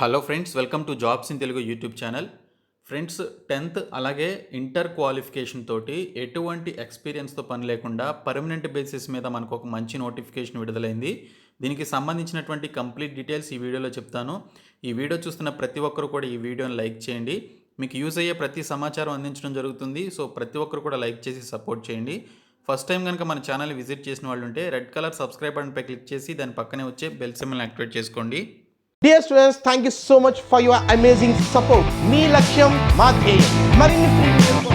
Hello friends, welcome to jobs in Telugu YouTube channel. Friends, 10th అలాగే inter qualification తోటి ఎటువంటి ఎక్స్పీరియన్స్తో పని లేకుండా పర్మనెంట్ బేసిస్ మీద మనకు ఒక మంచి నోటిఫికేషన్ విడుదలైంది. దీనికి సంబంధించినటువంటి కంప్లీట్ డీటెయిల్స్ ఈ వీడియోలో చెప్తాను. ఈ వీడియో చూస్తున్న ప్రతి ఒక్కరు కూడా ఈ వీడియోని లైక్ చేయండి. మీకు యూజ్ అయ్యే ప్రతి సమాచారం అందించడం జరుగుతుంది. సో ప్రతి ఒక్కరు కూడా లైక్ చేసి సపోర్ట్ చేయండి. ఫస్ట్ టైం కనుక మన ఛానల్ విజిట్ చేసిన వాళ్ళు ఉంటే రెడ్ కలర్ సబ్స్క్రైబ్ బటన్పై క్లిక్ చేసి దాని పక్కనే వచ్చే బెల్ సింబల్ని యాక్టివేట్ చేసుకోండి. Dear students, thank you so much for your amazing support. మీ లక్ష్యం మా ధ్యేయం. మరిన్ని ప్రీవియస్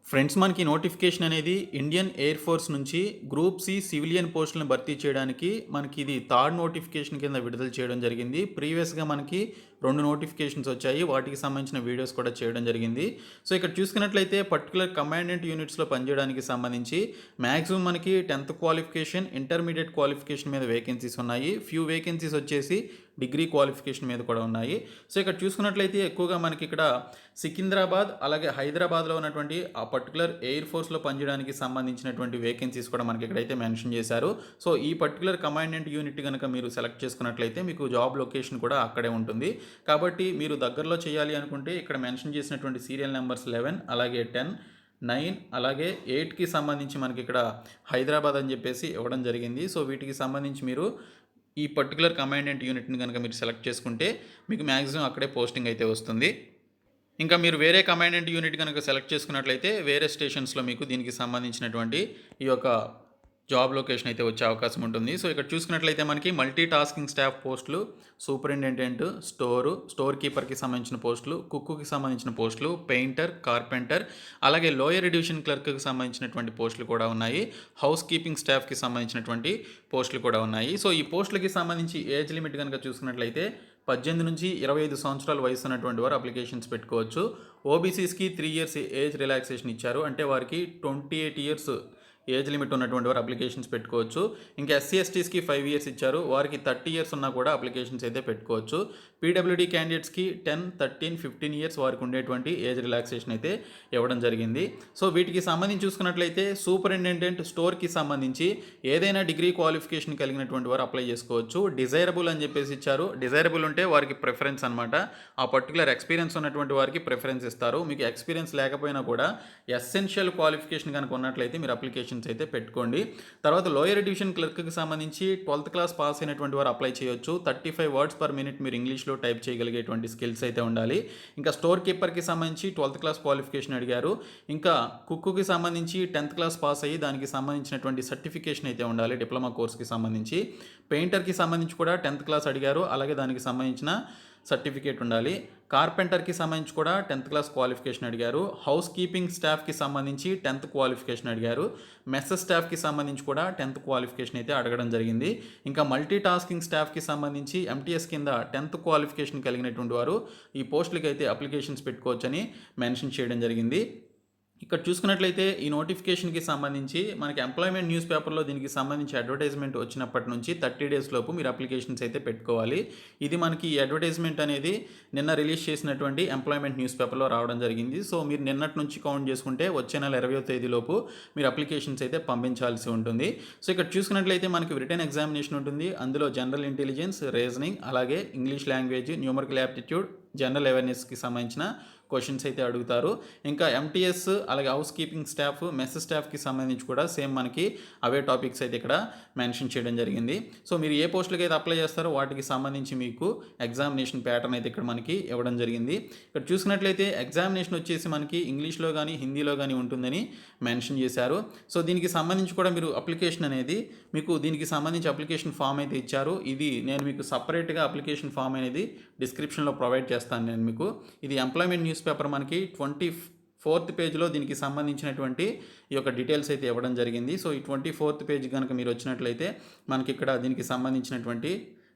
ఫ్రెండ్స్, మనకి నోటిఫికేషన్ అనేది ఇండియన్ ఎయిర్ ఫోర్స్ నుంచి గ్రూప్ సి సివిలియన్ పోస్టులను భర్తీ చేయడానికి మనకి ఇది థర్డ్ నోటిఫికేషన్ కింద విడుదల చేయడం జరిగింది. ప్రీవియస్గా మనకి 2 నోటిఫికేషన్స్ వచ్చాయి. వాటికి సంబంధించిన వీడియోస్ కూడా చేయడం జరిగింది. సో ఇక్కడ చూసుకున్నట్లయితే పర్టికులర్ కమాండెంట్ యూనిట్స్లో పనిచేయడానికి సంబంధించి మ్యాక్సిమం మనకి 10th క్వాలిఫికేషన్, ఇంటర్మీడియట్ క్వాలిఫికేషన్ మీద వేకెన్సీస్ ఉన్నాయి. ఫ్యూ వేకెన్సీస్ వచ్చేసి డిగ్రీ క్వాలిఫికేషన్ మీద కూడా ఉన్నాయి. సో ఇక్కడ చూసుకున్నట్లయితే ఎక్కువగా మనకి ఇక్కడ సికింద్రాబాద్ అలాగే హైదరాబాద్లో ఉన్నటువంటి ఆ పర్టికులర్ ఎయిర్ ఫోర్స్లో పనిచేయడానికి సంబంధించినటువంటి వేకెన్సీస్ కూడా మనకి ఇక్కడైతే మెన్షన్ చేశారు. సో ఈ పర్టికులర్ కమాండెంట్ యూనిట్ కనుక మీరు సెలెక్ట్ చేసుకున్నట్లయితే మీకు జాబ్ లొకేషన్ కూడా అక్కడే ఉంటుంది. కాబట్టి మీరు దగ్గరలో చేయాలి అనుకుంటే ఇక్కడ మెన్షన్ చేసినటువంటి సీరియల్ నెంబర్స్ 11 అలాగే 10, 9 అలాగే 8కి సంబంధించి మనకి ఇక్కడ హైదరాబాద్ అని చెప్పేసి ఇవ్వడం జరిగింది. సో వీటికి సంబంధించి మీరు ఈ పర్టికులర్ కమాండెంట్ యూనిట్ని కనుక మీరు సెలెక్ట్ చేసుకుంటే మీకు మ్యాక్సిమం అక్కడే పోస్టింగ్ అయితే వస్తుంది. ఇంకా మీరు వేరే కమాండెంట్ యూనిట్ కనుక సెలెక్ట్ చేసుకున్నట్లయితే వేరే స్టేషన్స్లో మీకు దీనికి సంబంధించినటువంటి ఈ యొక్క జాబ్ లొకేషన్ అయితే వచ్చే అవకాశం ఉంటుంది. సో ఇక్కడ చూసుకున్నట్లయితే మనకి మల్టీ టాస్కింగ్ స్టాఫ్ పోస్టులు, సూపరింటెండెంట్, స్టోర్ కీపర్కి సంబంధించిన పోస్టులు, కుక్కుకి సంబంధించిన పోస్టులు, పెయింటర్, కార్పెంటర్ అలాగే లోయర్ డివిజన్ క్లర్క్కి సంబంధించినటువంటి పోస్టులు కూడా ఉన్నాయి. హౌస్ కీపింగ్ స్టాఫ్కి సంబంధించినటువంటి పోస్టులు కూడా ఉన్నాయి. సో ఈ పోస్టులకి సంబంధించి ఏజ్ లిమిట్ కనుక చూసుకున్నట్లయితే 18 నుంచి 25 సంవత్సరాల వయసు ఉన్నటువంటి వారు అప్లికేషన్స్ పెట్టుకోవచ్చు. ఓబీసీస్కి 3 years ఏజ్ రిలాక్సేషన్ ఇచ్చారు. అంటే వారికి 28 years ఏజ్ లిమిట్ ఉన్నటువంటి వారు అప్లికేషన్స్ పెట్టుకోవచ్చు. ఇంకా ఎస్సీ ఎస్టీస్కి 5 years ఇచ్చారు. వారికి 30 years ఉన్నా కూడా అప్లికేషన్స్ అయితే పెట్టుకోవచ్చు. పీడబ్ల్యూడీ క్యాండిడేట్స్కి 10, 13, 15 years వారికి ఉండేటువంటి ఏజ్ రిలాక్సేషన్ అయితే ఇవ్వడం జరిగింది. సో వీటికి సంబంధించి చూసుకున్నట్లయితే సూపరింటెండెంట్ స్టోర్కి సంబంధించి ఏదైనా డిగ్రీ క్వాలిఫికేషన్ కలిగినటువంటి వారు అప్లై చేసుకోవచ్చు. డిజైరబుల్ అని చెప్పేసి ఇచ్చారు. డిజైరబుల్ ఉంటే వారికి ప్రిఫరెన్స్ అనమాట. ఆ పర్టికులర్ ఎక్స్పీరియన్స్ ఉన్నటువంటి వారికి ప్రిఫరెన్స్ ఇస్తారు. మీకు ఎక్స్పీరియన్స్ లేకపోయినా కూడా ఎసెన్షియల్ క్వాలిఫికేషన్ కనుక ఉన్నట్లయితే మీరు అప్లికేషన్ అయితే పెట్టుకోండి. తర్వాత లోయర్ డివిజన్ క్లర్క్కి సంబంధించి 12th క్లాస్ పాస్ అయినటువంటి వారు అప్లై చేయొచ్చు. 35 words per minute మీరు ఇంగ్లీష్లో టైప్ చేయగలిగేటువంటి స్కిల్స్ అయితే ఉండాలి. ఇంకా స్టోర్ కీపర్కి సంబంధించి 12th క్లాస్ క్వాలిఫికేషన్ అడిగారు. ఇంకా కుక్కుకి సంబంధించి 10th క్లాస్ పాస్ అయ్యి దానికి సంబంధించినటువంటి సర్టిఫికేషన్ అయితే ఉండాలి డిప్లొమా కోర్స్కి సంబంధించి. పెయింటర్కి సంబంధించి కూడా 10th క్లాస్ అడిగారు. అలాగే దానికి సంబంధించిన సర్టిఫికేట్ ఉండాలి. కార్పెంటర్కి సంబంధించి కూడా 10th క్లాస్ క్వాలిఫికేషన్ అడిగారు. హౌస్ కీపింగ్ స్టాఫ్కి సంబంధించి 10th క్వాలిఫికేషన్ అడిగారు. మెస్ స్టాఫ్కి సంబంధించి కూడా 10th క్వాలిఫికేషన్ అయితే అడగడం జరిగింది. ఇంకా మల్టీ టాస్కింగ్ స్టాఫ్కి సంబంధించి ఎంటీఎస్ కింద 10th క్వాలిఫికేషన్ కలిగినటువంటి వారు ఈ పోస్టులకి అయితే అప్లికేషన్స్ పెట్టుకోవచ్చని మెన్షన్ చేయడం జరిగింది. ఇక్కడ చూసుకున్నట్లయితే ఈ నోటిఫికేషన్కి సంబంధించి మనకి ఎంప్లాయ్మెంట్ న్యూస్ పేపర్లో దీనికి సంబంధించి అడ్వర్టైజ్మెంట్ వచ్చినప్పటి నుంచి 30 days లోపు మీరు అప్లికేషన్స్ అయితే పెట్టుకోవాలి. ఇది మనకి ఈ అడ్వర్టైజ్మెంట్ అనేది నిన్న రిలీజ్ చేసినటువంటి ఎంప్లాయ్మెంట్ న్యూస్ పేపర్లో రావడం జరిగింది. సో మీరు నిన్నటి నుంచి కౌంట్ చేసుకుంటే వచ్చే నెల 20వ తేదీలోపు మీరు అప్లికేషన్స్ అయితే పంపించాల్సి ఉంటుంది. సో ఇక్కడ చూసుకున్నట్లయితే మనకి రిటన్ ఎగ్జామినేషన్ ఉంటుంది. అందులో జనరల్ ఇంటెలిజెన్స్, రీజనింగ్ అలాగే English language, numerical aptitude, general అవేర్నెస్కి సంబంధించిన క్వశ్చన్స్ అయితే అడుగుతారు. ఇంకా ఎంటీఎస్ అలాగే హౌస్ కీపింగ్ స్టాఫ్, మెస్ స్టాఫ్కి సంబంధించి కూడా సేమ్ మనకి అవే టాపిక్స్ అయితే ఇక్కడ మెన్షన్ చేయడం జరిగింది. సో మీరు ఏ పోస్టులకి అయితే అప్లై చేస్తారో వాటికి సంబంధించి మీకు ఎగ్జామినేషన్ ప్యాటర్న్ అయితే ఇక్కడ మనకి ఇవ్వడం జరిగింది. ఇక్కడ చూసుకున్నట్లయితే ఎగ్జామినేషన్ వచ్చేసి మనకి ఇంగ్లీష్లో కానీ హిందీలో కానీ ఉంటుందని మెన్షన్ చేశారు. సో దీనికి సంబంధించి కూడా మీరు అప్లికేషన్ అనేది మీకు దీనికి సంబంధించి అప్లికేషన్ ఫామ్ అయితే ఇచ్చారు. ఇది నేను మీకు సపరేట్గా అప్లికేషన్ ఫామ్ అనేది డిస్క్రిప్షన్లో ప్రొవైడ్ చేస్తాను నేను మీకు. ఇది ఎంప్లాయ్మెంట్ న్యూస్ పేపర్ మనకి 24th పేజ్లో దీనికి సంబంధించినటువంటి ఈ యొక్క డీటెయిల్స్ అయితే ఇవ్వడం జరిగింది. సో ఈ 24th పేజ్ కనుక మీరు వచ్చినట్లయితే మనకి ఇక్కడ దీనికి సంబంధించినటువంటి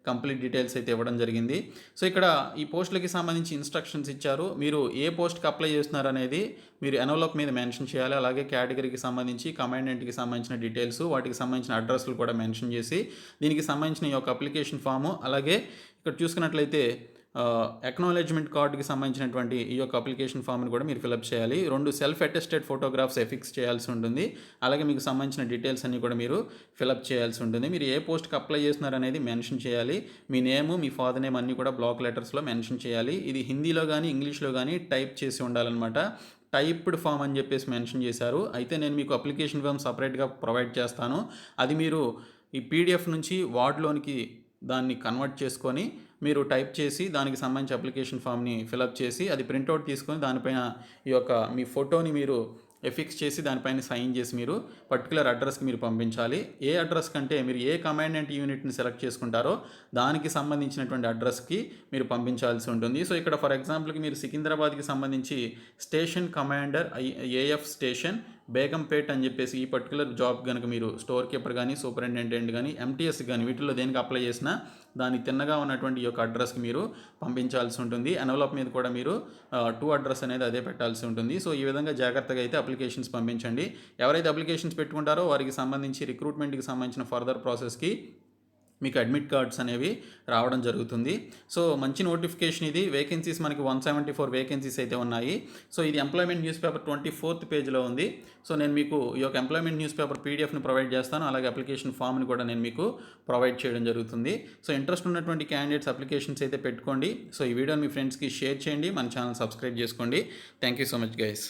కంప్లీట్ డీటెయిల్స్ అయితే ఇవ్వడం జరిగింది. సో ఇక్కడ ఈ పోస్టులకి సంబంధించి ఇన్స్ట్రక్షన్స్ ఇచ్చారు. మీరు ఏ పోస్ట్కి అప్లై చేస్తున్నారు అనేది మీరు ఎన్వలప్ మీద మెన్షన్ చేయాలి. అలాగే కేటగిరీకి సంబంధించి కమాండెంట్కి సంబంధించిన డీటెయిల్స్, వాటికి సంబంధించిన అడ్రస్లు కూడా మెన్షన్ చేసి దీనికి సంబంధించిన ఈ యొక్క అప్లికేషన్ ఫాము, అలాగే ఇక్కడ చూసుకున్నట్లయితే అక్నాలెడ్జ్మెంట్ కార్డుకి సంబంధించినటువంటి ఈ యొక్క అప్లికేషన్ ఫామ్ని కూడా మీరు ఫిలప్ చేయాలి. 2 సెల్ఫ్ అటెస్టెడ్ ఫోటోగ్రాఫ్స్ ఎఫిక్స్ చేయాల్సి ఉంటుంది. అలాగే మీకు సంబంధించిన డీటెయిల్స్ అన్నీ కూడా మీరు ఫిలప్ చేయాల్సి ఉంటుంది. మీరు ఏ పోస్ట్కి అప్లై చేస్తున్నారు అనేది మెన్షన్ చేయాలి. మీ నేము, మీ ఫాదర్ నేమ్ అన్నీ కూడా బ్లాక్ లెటర్స్లో మెన్షన్ చేయాలి. ఇది హిందీలో కానీ ఇంగ్లీష్లో కానీ టైప్ చేసి ఉండాలన్నమాట. టైప్డ్ ఫామ్ అని చెప్పేసి మెన్షన్ చేశారు. అయితే నేను మీకు అప్లికేషన్ ఫామ్ సపరేట్గా ప్రొవైడ్ చేస్తాను. అది మీరు ఈ పీడిఎఫ్ నుంచి వార్డ్లోనికి దాన్ని కన్వర్ట్ చేసుకొని మీరు టైప్ చేసి దానికి సంబంధించి అప్లికేషన్ ఫామ్ని ఫిలప్ చేసి అది ప్రింట్అవుట్ తీసుకొని దానిపైన ఈ యొక్క మీ ఫోటోని మీరు ఎఫిక్స్ చేసి దానిపైన సైన్ చేసి మీరు పర్టికులర్ అడ్రస్కి మీరు పంపించాలి. ఏ అడ్రస్ కంటే మీరు ఏ కమాండెంట్ యూనిట్ని సెలెక్ట్ చేసుకుంటారో దానికి సంబంధించినటువంటి అడ్రస్కి మీరు పంపించాల్సి ఉంటుంది. సో ఇక్కడ ఫర్ ఎగ్జాంపుల్కి మీరు సికింద్రాబాద్కి సంబంధించి station commander AF station Begumpet అని చెప్పేసి ఈ పర్టికులర్ జాబ్ కనుక మీరు స్టోర్ కీపర్ కానీ సూపరింటెండెంట్ కానీ ఎంటీఎస్ కానీ వీటిల్లో దేనికి అప్లై చేసినా దానికి తిన్నగా ఉన్నటువంటి ఈ యొక్క అడ్రస్కి మీరు పంపించాల్సి ఉంటుంది. ఎన్వలప్ మీద కూడా మీరు టు అడ్రస్ అనేది అదే పెట్టాల్సి ఉంటుంది. సో ఈ విధంగా జాగ్రత్తగా అయితే అప్లికేషన్స్ పంపించండి. ఎవరైతే అప్లికేషన్స్ పెట్టుకుంటారో వారికి సంబంధించి రిక్రూట్మెంట్కి సంబంధించిన ఫర్దర్ ప్రాసెస్కి మీకు అడ్మిట్ కార్డ్స్ అనేవి రావడం జరుగుతుంది. సో మంచి నోటిఫికేషన్ ఇది. వేకెన్సీస్ మనకి 174 వేకెన్సీస్ అయితే ఉన్నాయి. సో ఇది ఎంప్లాయ్మెంట్ న్యూస్ పేపర్ 24th పేజ్లో ఉంది. సో నేను మీకు ఈ యొక్క ఎంప్లాయ్మెంట్ న్యూస్ పేపర్ పీడిఎఫ్ని ప్రొవైడ్ చేస్తాను. అలాగే అప్లికేషన్ ఫామ్ని కూడా నేను మీకు ప్రొవైడ్ చేయడం జరుగుతుంది. సో ఇంట్రెస్ట్ ఉన్నటువంటి క్యాండిడేట్స్ అప్లికేషన్స్ అయితే పెట్టుకోండి. సో ఈ వీడియోని మీ ఫ్రెండ్స్కి షేర్ చేయండి. మన ఛానల్ సబ్స్క్రైబ్ చేసుకోండి. Thank you so much guys.